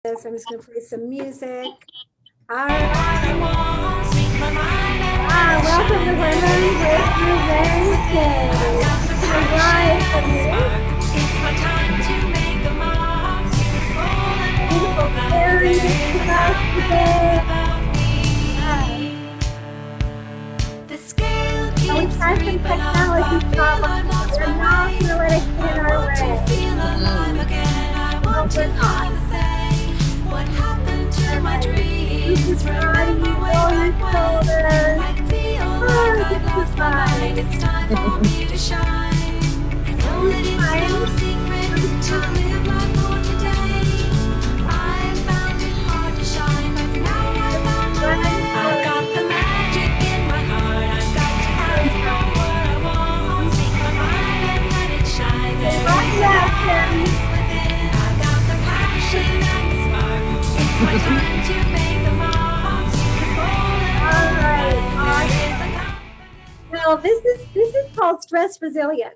this. I'm just going to play some music. All right. Welcome to Hormone Breakthrough Wednesday. Live from beautiful Karye is with us today. We had some technology problems. We're not going to let it get in our way. No, we're not. What happened to my dreams? This is body, roll your shoulders. It's time for me to shine. I know that it's no secret to live life for today. I found it hard to shine, but now I found my way. I've got the magic in my heart. I've got to ask for what I want. Speak my mind and let it shine. There is a happiness within. I've got the passion and the spark. It's my time to make the mark. All right. Well, this is called stress resilience.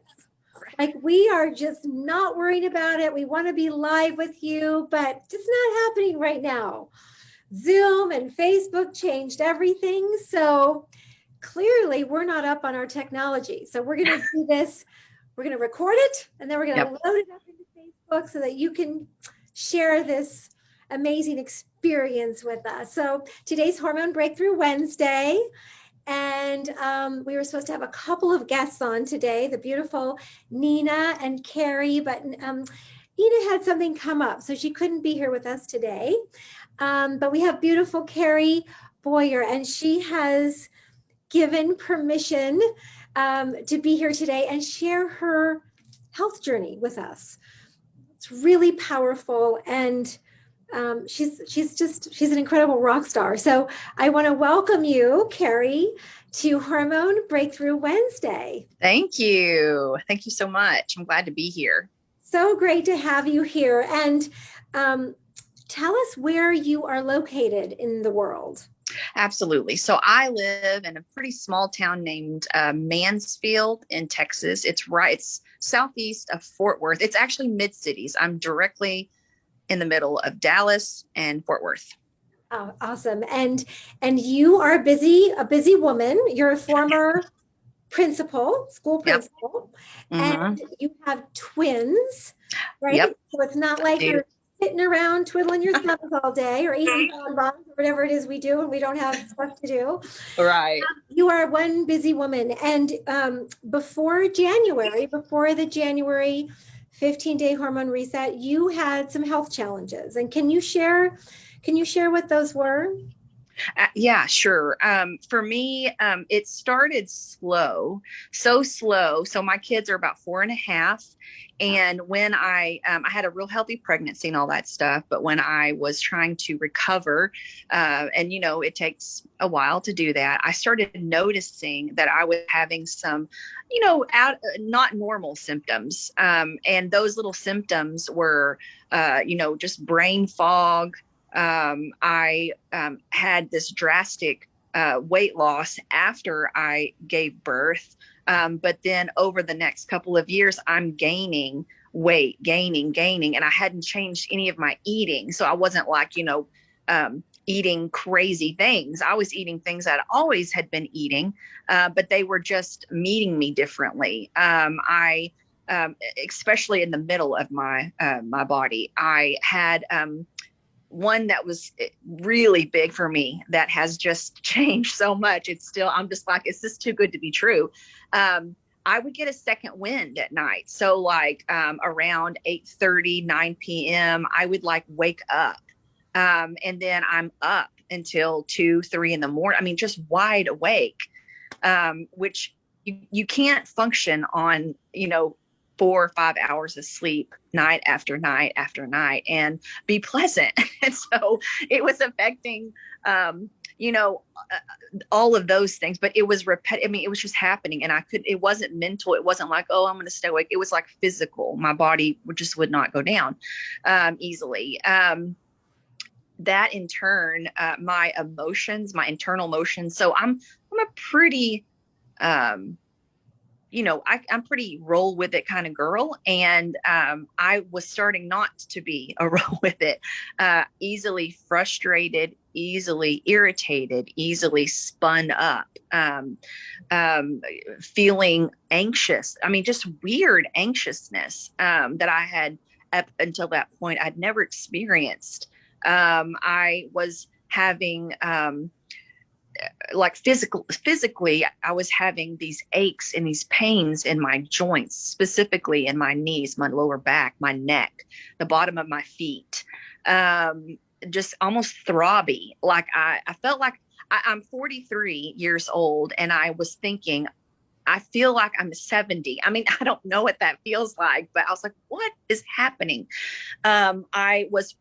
Like, we are just not worried about it. We want to be live with you, but it's not happening right now. Zoom and Facebook changed everything. So clearly we're not up on our technology. So we're going to do this. We're going to record it, and then we're going to load it up into Facebook so that you can share this amazing experience with us. So today's Hormone Breakthrough Wednesday. And we were supposed to have a couple of guests on today, the beautiful Nina and Karye, but Nina had something come up, so she couldn't be here with us today. But we have beautiful Karye Boyer, and she has given permission to be here today and share her health journey with us. It's really powerful, and she's an incredible rock star. So I want to welcome you, Karye, to Hormone Breakthrough Wednesday. Thank you. Thank you so much. I'm glad to be here. So great to have you here. And tell us where you are located in the world. Absolutely. So I live in a pretty small town named Mansfield in Texas. It's southeast of Fort Worth. It's actually mid-cities. I'm directly in the middle of Dallas and Fort Worth. Oh, awesome. And you are a busy woman. You're a former school principal, and you have twins, right? Yep. So it's not like you're sitting around twiddling your thumbs all day or eating bonbons or whatever it is we do when we don't have stuff to do. Right. You are one busy woman. And before the January 15-day hormone reset, you had some health challenges. And can you share what those were? Yeah, sure. For me, it started slow. So my kids are about 4.5. And when I had a real healthy pregnancy and all that stuff, but when I was trying to recover, and it takes a while to do that, I started noticing that I was having some, not normal symptoms. And those little symptoms were, just brain fog. I had this drastic weight loss after I gave birth. But then over the next couple of years, I'm gaining weight, gaining. And I hadn't changed any of my eating. So I wasn't like, eating crazy things. I was eating things that I always had been eating, but they were just meeting me differently. I especially in the middle of my body, I had one that was really big for me that has just changed so much. I'm just like, is this too good to be true? I would get a second wind at night. So like around 8:30, 9 p.m., I would like wake up. And then I'm up until 2, 3 in the morning. I mean, just wide awake, which you can't function on, 4 or 5 hours of sleep night after night after night and be pleasant. And so it was affecting, all of those things, but it was repetitive. I mean, it was just happening, and it wasn't mental. It wasn't like, oh, I'm going to stay awake. It was like physical. My body would not go down easily. That in turn, my emotions, my internal emotions. So I'm a pretty, I'm pretty roll with it kind of girl. And I was starting not to be a roll with it, easily frustrated, easily irritated, easily spun up, feeling anxious. I mean, just weird anxiousness that I had up until that point, I'd never experienced. I was having like physically, I was having these aches and these pains in my joints, specifically in my knees, my lower back, my neck, the bottom of my feet, just almost throbby. Like I felt like I'm 43 years old, and I was thinking, I feel like I'm 70. I mean, I don't know what that feels like, but I was like, what is happening? I was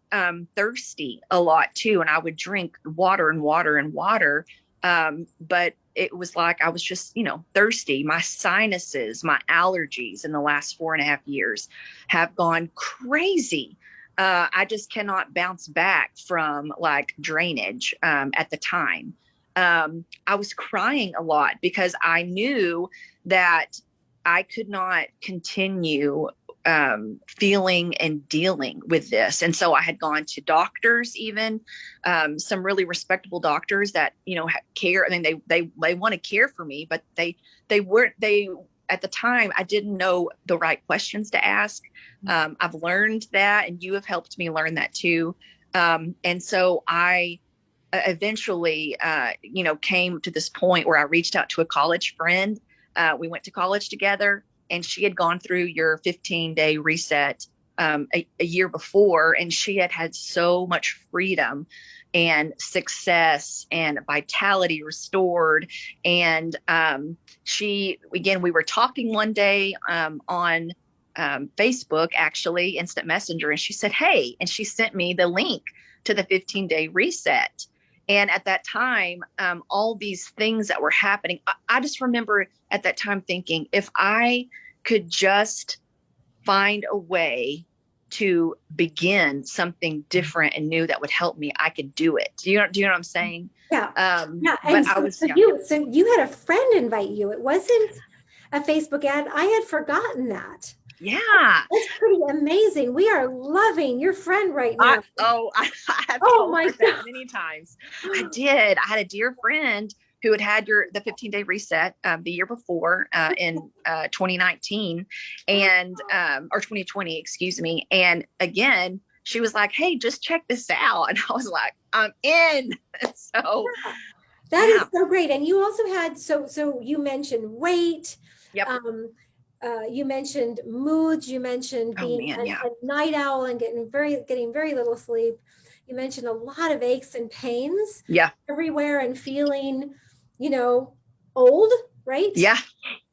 thirsty a lot too, and I would drink water and water and water. But it was like I was just, thirsty. My sinuses, my allergies in the last 4.5 years have gone crazy. I just cannot bounce back from like drainage at the time. I was crying a lot because I knew that I could not continue feeling and dealing with this. And so I had gone to doctors, even some really respectable doctors that, care. I mean, they want to care for me, but they at the time, I didn't know the right questions to ask. I've learned that, and you have helped me learn that too. And so I eventually, came to this point where I reached out to a college friend. We went to college together, and she had gone through your 15-day reset a year before, and she had had so much freedom and success and vitality restored. And we were talking one day on Facebook, actually, Instant Messenger, and she said, hey, and she sent me the link to the 15-day reset. And at that time, all these things that were happening, I just remember at that time thinking, if I could just find a way to begin something different and new that would help me, I could do it. Do you know what I'm saying? Yeah. Yeah. But So you had a friend invite you. It wasn't a Facebook ad. I had forgotten that. Yeah. That's pretty amazing. We are loving your friend right now. I have told her that many times. I did. I had a dear friend who had the 15-day reset the year before in 2019 and or 2020, excuse me. And again, she was like, hey, just check this out. And I was like, I'm in. So that is so great. And you also had, so you mentioned weight. Yep. You mentioned moods. You mentioned being a night owl and getting very little sleep. You mentioned a lot of aches and pains everywhere and feeling, old, right? Yeah.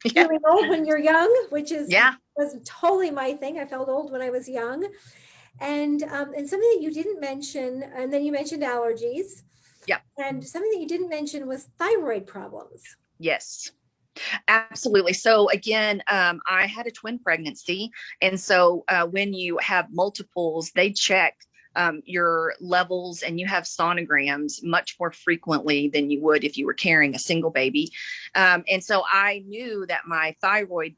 Feeling old when you're young, which was totally my thing. I felt old when I was young. And something that you didn't mention, and then you mentioned allergies. Yeah. And something that you didn't mention was thyroid problems. Yes. Absolutely. So again, I had a twin pregnancy. And so when you have multiples, they check your levels, and you have sonograms much more frequently than you would if you were carrying a single baby. And so I knew that my thyroid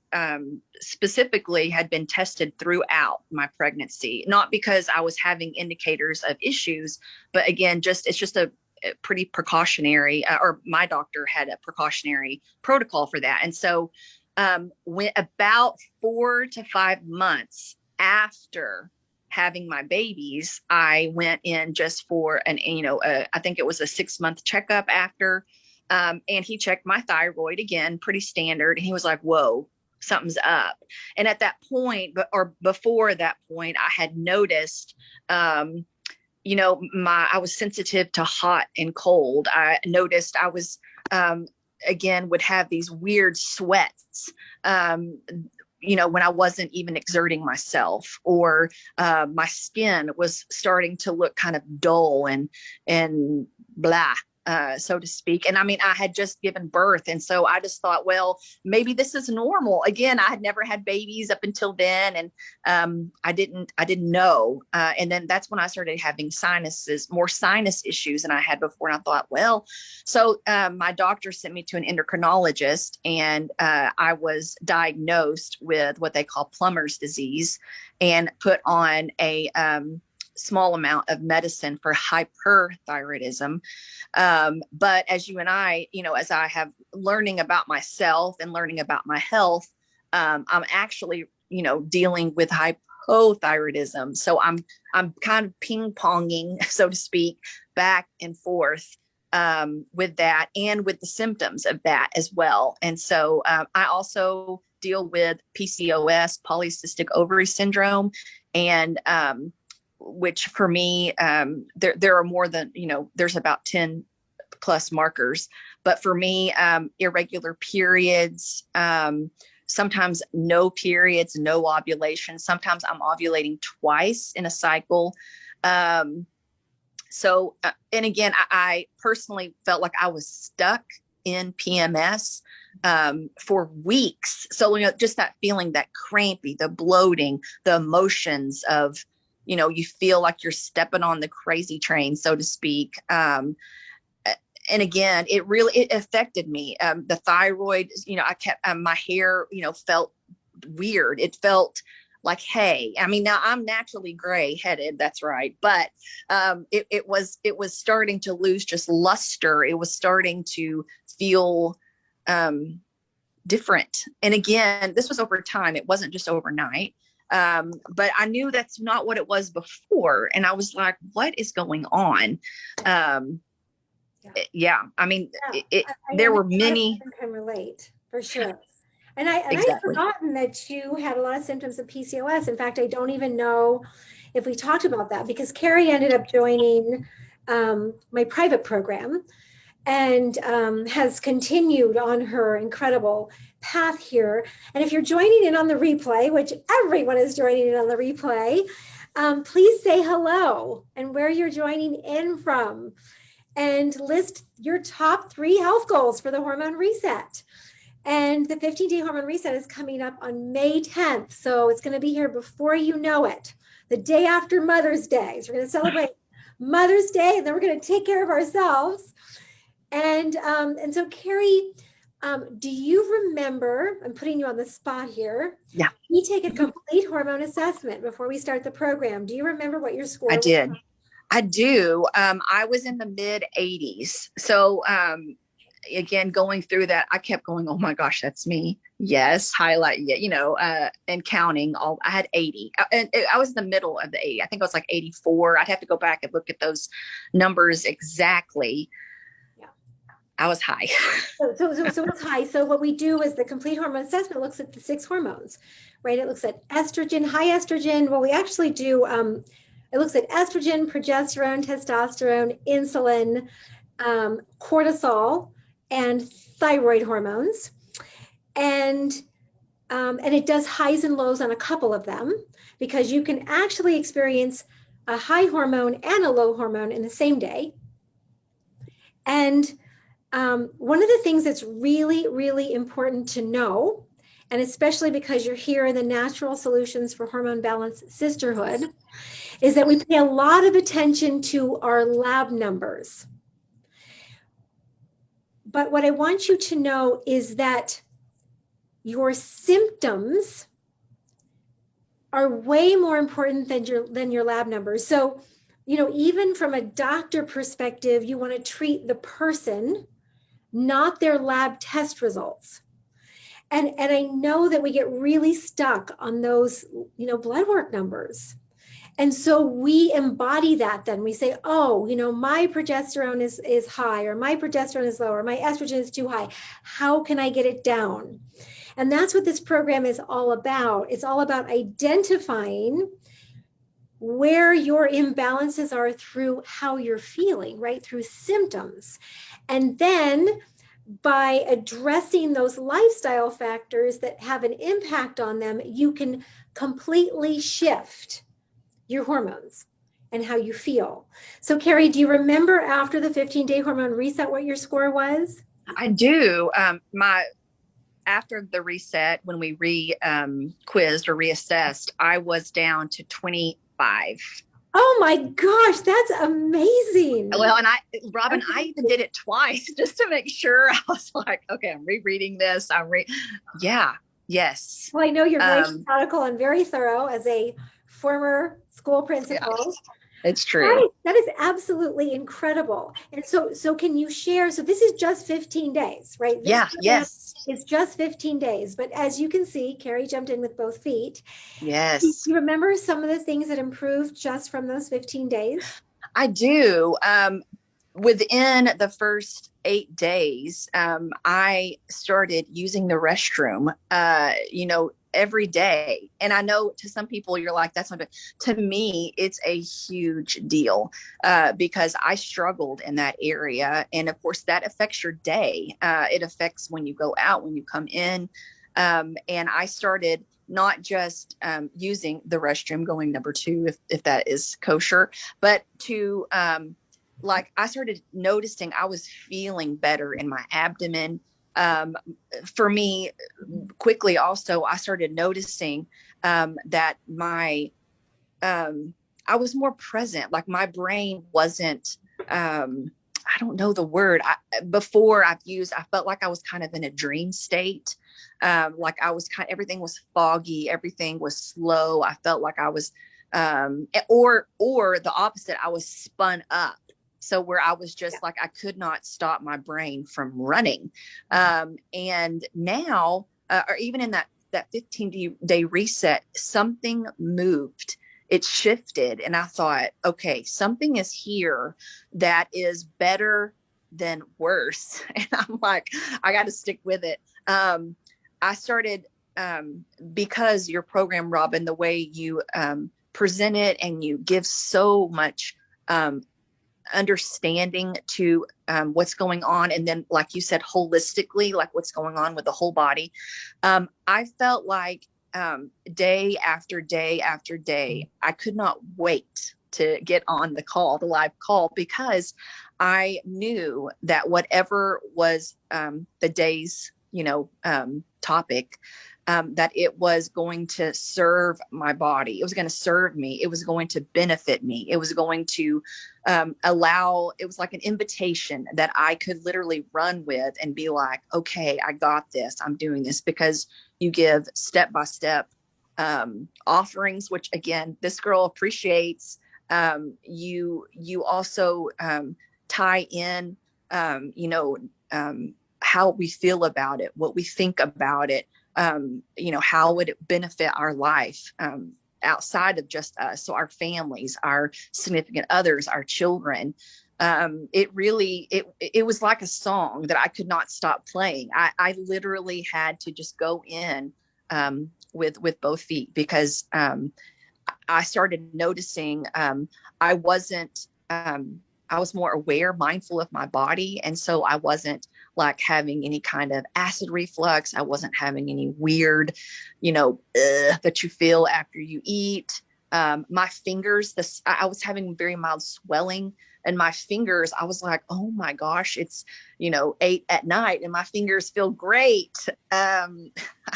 specifically had been tested throughout my pregnancy, not because I was having indicators of issues, but again, it's just a pretty precautionary, or my doctor had a precautionary protocol for that. And so when about 4 to 5 months after having my babies, I went in just for I think it was a 6-month checkup after, and he checked my thyroid again, pretty standard. And he was like, whoa, something's up. And at that point, or before that point, I had noticed, I was sensitive to hot and cold. I noticed I was, again, would have these weird sweats, when I wasn't even exerting myself, or my skin was starting to look kind of dull and blah. so to speak. And I mean, I had just given birth. And so I just thought, well, maybe this is normal. Again, I had never had babies up until then. And I didn't know. And then that's when I started having more sinus issues than I had before. And I thought, well, so my doctor sent me to an endocrinologist, and I was diagnosed with what they call plumber's disease and put on a small amount of medicine for hyperthyroidism. But as you and I, as I have learning about myself and learning about my health, I'm actually, dealing with hypothyroidism. So I'm kind of ping ponging, so to speak, back and forth with that and with the symptoms of that as well. And so I also deal with PCOS, polycystic ovary syndrome, and which for me, there are more than, there's about 10 plus markers, but for me, irregular periods, sometimes no periods, no ovulation. Sometimes I'm ovulating twice in a cycle. So, and again, I personally felt like I was stuck in PMS for weeks. So, just that feeling, that crampy, the bloating, the emotions of, you feel like you're stepping on the crazy train, so to speak. And again, it affected me. The thyroid, I kept, my hair, felt weird. It felt like, hey, I mean, now I'm naturally gray headed. That's right. But it was starting to lose just luster. It was starting to feel different. And again, this was over time. It wasn't just overnight. But I knew that's not what it was before. And I was like, what is going on? Yeah. I mean, there were many. I can relate for sure. And I Exactly. had forgotten that you had a lot of symptoms of PCOS. In fact, I don't even know if we talked about that, because Karye ended up joining my private program and has continued on her incredible path here. And if you're joining in on the replay, which everyone is joining in on the replay, please say hello and where you're joining in from, and list your top 3 health goals for the hormone reset. And the 15-day hormone reset is coming up on May 10th. So it's going to be here before you know it, the day after Mother's Day. So we're going to celebrate Mother's Day, and then we're going to take care of ourselves. And so Karye, do you remember, I'm putting you on the spot here. Yeah. We take a complete hormone assessment before we start the program. Do you remember what your score was? I did. I do. I was in the mid 80s. So, again, going through that, I kept going, oh my gosh, that's me. Yes. Highlight, and counting all, I had 80, and I was in the middle of the 80. I think I was like 84. I'd have to go back and look at those numbers exactly. Yeah. I was high. So it's high. So what we do is the complete hormone assessment looks at the 6 hormones, right? It looks at estrogen, high estrogen. Well, we actually do, it looks at estrogen, progesterone, testosterone, insulin, cortisol, and thyroid hormones. And it does highs and lows on a couple of them, because you can actually experience a high hormone and a low hormone in the same day. And one of the things that's really, really important to know, and especially because you're here in the Natural Solutions for Hormone Balance Sisterhood, is that we pay a lot of attention to our lab numbers. But what I want you to know is that your symptoms are way more important than your lab numbers. So, even from a doctor perspective, you want to treat the person, not their lab test results. And I know that we get really stuck on those, blood work numbers. And so we embody that. Then we say, oh, my progesterone is high, or my progesterone is low, or my estrogen is too high. How can I get it down? And that's what this program is all about. It's all about identifying where your imbalances are through how you're feeling, right? Through symptoms. And then by addressing those lifestyle factors that have an impact on them, you can completely shift your hormones. and how you feel. So Karye, do you remember after the 15-day hormone reset what your score was? I do. After the reset, when we quizzed or reassessed, I was down to 25. Oh my gosh, that's amazing. Well, and Robin, I even did it twice just to make sure. I was like, okay, I'm rereading this. Yes. Well, I know you're very methodical and very thorough as a former school principal. Yeah, it's true. Right. That is absolutely incredible. And so can you share? So this is just 15 days, right? Yes. It's just 15 days. But as you can see, Karye jumped in with both feet. Yes. Do you remember some of the things that improved just from those 15 days? I do. Within the first 8 days, I started using the restroom, every day. And I know to some people you're like, that's not good. To me, it's a huge deal because I struggled in that area. And of course, that affects your day. It affects when you go out, when you come in. And I started not just using the restroom, going number 2, if that is kosher, but to I started noticing I was feeling better in my abdomen. For me, quickly also, I started noticing that I was more present. Like my brain wasn't, I don't know the word. Before I felt like I was kind of in a dream state. Like I was everything was foggy. Everything was slow. I felt like I was, or the opposite, I was spun up. So where I was just like, I could not stop my brain from running. And now, or even in that 15-day reset, something moved. It shifted. And I thought, okay, something is here that is better than worse. And I'm like, I got to stick with it. I started, because your program, Robin, the way you present it and you give so much understanding to what's going on, and then like you said, holistically, like what's going on with the whole body, I felt like day after day after day, I could not wait to get on the live call, because I knew that whatever was the day's topic, that it was going to serve my body. It was going to serve me. It was going to benefit me. It was going to it was like an invitation that I could literally run with and be like, okay, I got this. I'm doing this, because you give step-by-step offerings, which again, this girl appreciates. You also tie in, how we feel about it, what we think about it, how would it benefit our life outside of just us, so our families, our significant others, our children. It was like a song that I could not stop playing. I literally had to just go in with both feet, because I started noticing I was more aware, mindful of my body. And so I wasn't like having any kind of acid reflux. I wasn't having any weird, that you feel after you eat. My fingers, I was having very mild swelling in my fingers. I was like, oh my gosh, it's, 8 at night and my fingers feel great. I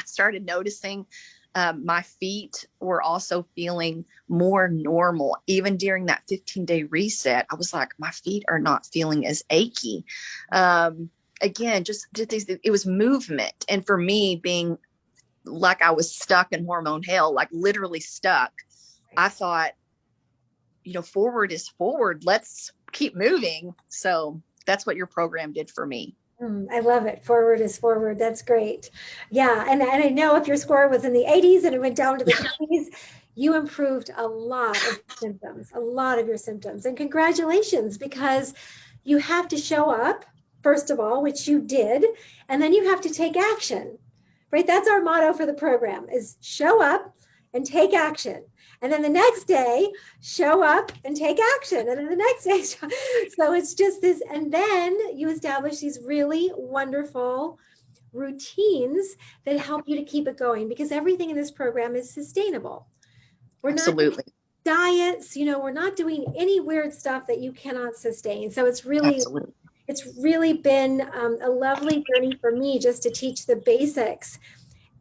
started noticing my feet were also feeling more normal. Even during that 15-day reset, I was like, my feet are not feeling as achy. Again, just did these, it was movement. And for me, being like I was stuck in hormone hell, like literally stuck, I thought, forward is forward. Let's keep moving. So that's what your program did for me. I love it. Forward is forward. That's great. Yeah. And I know if your score was in the 80s and it went down to the 20s, you improved a lot of your symptoms. And congratulations, because you have to show up, first of all, which you did, and then you have to take action, right? That's our motto for the program, is show up and take action. And then the next day, show up and take action. And then the next day, so it's just this. And then you establish these really wonderful routines that help you to keep it going, because everything in this program is sustainable. Absolutely. diets, we're not doing any weird stuff that you cannot sustain. So it's really been a lovely journey for me just to teach the basics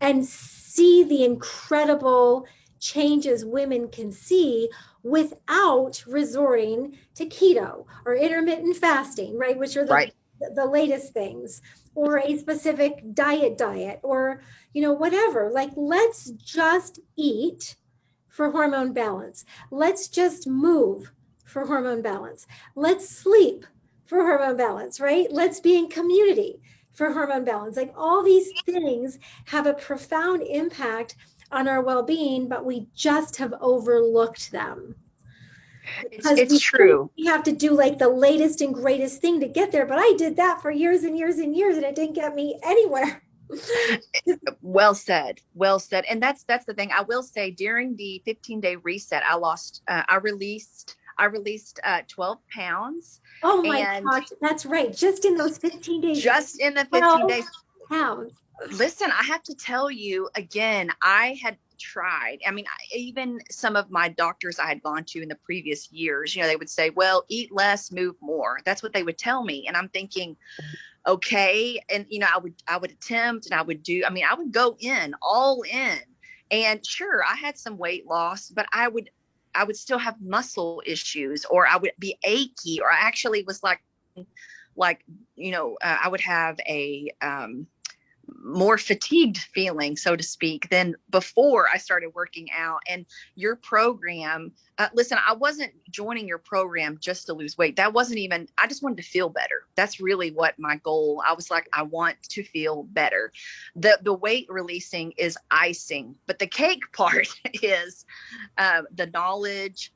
and see the incredible changes women can see without resorting to keto or intermittent fasting, right? Which are the latest things, or a specific diet or, whatever. Like, let's just eat for hormone balance. Let's just move for hormone balance. Let's sleep for hormone balance, right? Let's be in community for hormone balance. Like, all these things have a profound impact on our well-being, but we just have overlooked them. It's true. We have to do like the latest and greatest thing to get there. But I did that for years and years and years, and it didn't get me anywhere. Well said. Well said. And that's the thing. I will say, during the 15-day reset, I released 12 pounds. Oh my gosh, that's right. Just in those 15 days. Just in the 15 days. Pounds. Listen, I have to tell you again, I had tried. I mean, even some of my doctors I had gone to in the previous years, they would say, well, eat less, move more. That's what they would tell me. And I'm thinking, okay. And, I would attempt, and I would go all in. And sure, I had some weight loss, but I would still have muscle issues, or I would be achy, or I actually was I would have a, more fatigued feeling, so to speak, than before I started working out. And your program, listen, I wasn't joining your program just to lose weight. That wasn't even, I just wanted to feel better. That's really what my goal. I was like, I want to feel better. The weight releasing is icing, but the cake part is the knowledge,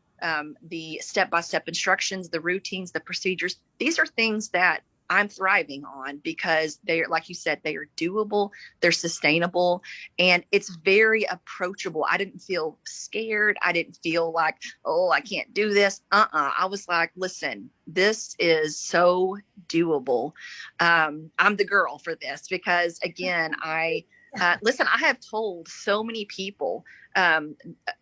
the step-by-step instructions, the routines, the procedures. These are things that I'm thriving on, because they're, like you said, they are doable, they're sustainable, and it's very approachable. I didn't feel scared. I didn't feel like, oh, I can't do this. I was like, listen, this is so doable. I'm the girl for this, because again, listen, I have told so many people,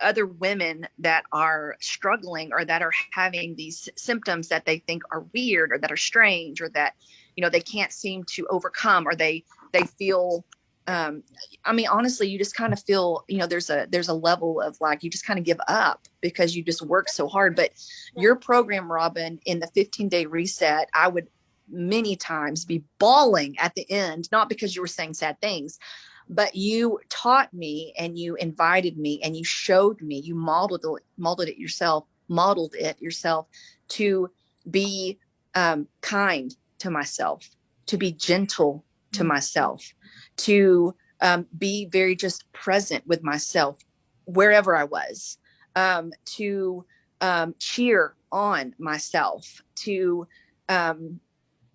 other women that are struggling, or that are having these symptoms that they think are weird, or that are strange, or that, they can't seem to overcome, or they feel, honestly, you just kind of feel, there's a level of like, you just kind of give up because you just work so hard. But your program, Robin, in the 15-day reset, I would many times be bawling at the end, not because you were saying sad things, but you taught me, and you invited me, and you showed me, you modeled it yourself to be kind to myself, to be gentle to myself, to be very just present with myself wherever I was, to cheer on myself, to be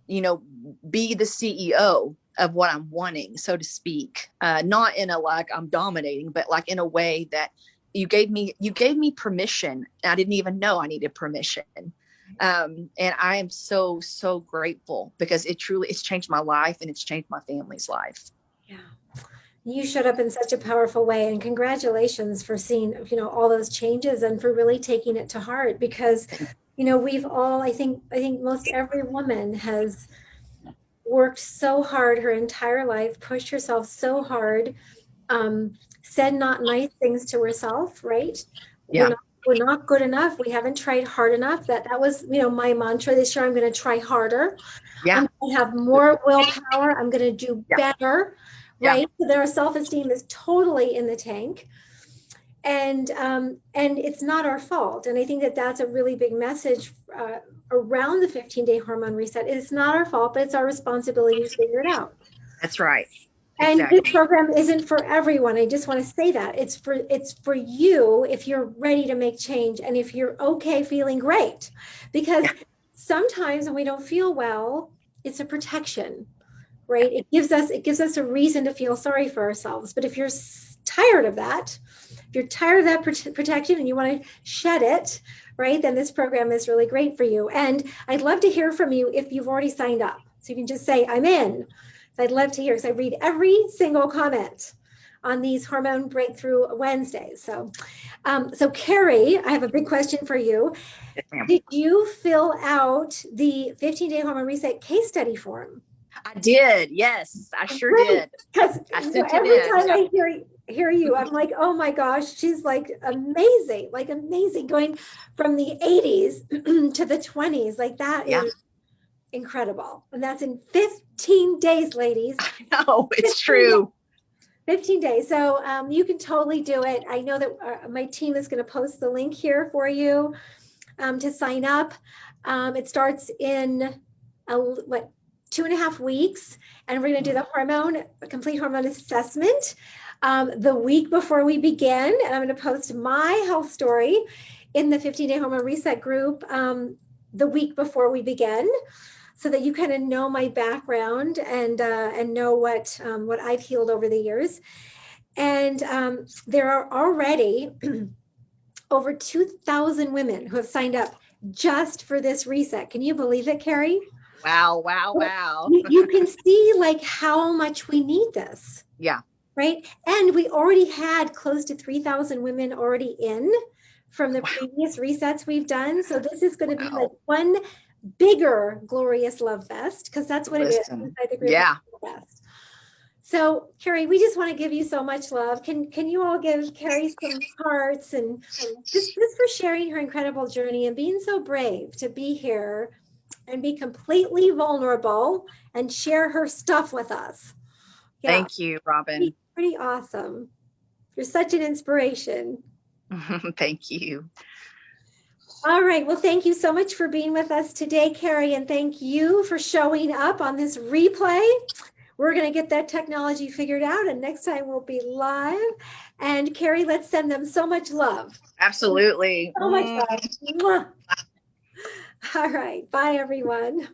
the CEO of what I'm wanting, so to speak, not in a, like, I'm dominating, but like in a way that you gave me permission. I didn't even know I needed permission. And I am so, so grateful, because it's changed my life, and it's changed my family's life. Yeah. You showed up in such a powerful way, and congratulations for seeing, all those changes, and for really taking it to heart, because, we've all, I think most every woman has worked so hard her entire life, pushed herself so hard, said not nice things to herself, right? Yeah. We're not good enough. We haven't tried hard enough. That was, my mantra this year. I'm going to try harder. Yeah. I'm going to have more willpower. I'm going to do better, right? So their self-esteem is totally in the tank. And it's not our fault. And I think that that's a really big message around the 15-day hormone reset. It's not our fault, but it's our responsibility to figure it out. That's right. And exactly. This program isn't for everyone. I just want to say that it's for you if you're ready to make change, and if you're okay feeling great, because sometimes when we don't feel well, it's a protection, right? It gives us a reason to feel sorry for ourselves. But if you're tired of that, if you're tired of that protection and you want to shed it, right, then this program is really great for you. And I'd love to hear from you if you've already signed up. So you can just say, I'm in. I'd love to hear, because I read every single comment on these Hormone Breakthrough Wednesdays. So, so Karye, I have a big question for you. Yes, ma'am. Did you fill out the 15-day hormone reset case study form? I did. Yes, I sure did. Because I sent it every in. time I hear you, I'm like, oh my gosh, she's like amazing, going from the 80s to the 20s. Like that Yeah. is incredible. And that's in 15 days, ladies. No, it's true. 15 days. So you can totally do it. I know that my team is going to post the link here for you to sign up. It starts in 2.5 weeks, and we're going to do the complete hormone assessment the week before we begin. And I'm going to post my health story in the 15-day hormone reset group the week before we begin, so that you kind of know my background and know what I've healed over the years. And there are already over 2,000 women who have signed up just for this reset. Can you believe it, Karye? Wow. You can see like how much we need this. Yeah. Right. And we already had close to 3,000 women already in from the previous resets we've done. So this is going to be like one bigger glorious love fest, because that's what it is inside the group. Yeah. Fest. So Karye, we just want to give you so much love. Can you all give Karye some hearts, and just for sharing her incredible journey and being so brave to be here and be completely vulnerable and share her stuff with us. Yeah. Thank you, Robin. Pretty awesome. You're such an inspiration. Thank you. All right. Well, thank you so much for being with us today, Karye, and thank you for showing up on this replay. We're going to get that technology figured out, and next time we'll be live. And Karye, let's send them so much love. Absolutely. So much love. Mwah. All right. Bye, everyone.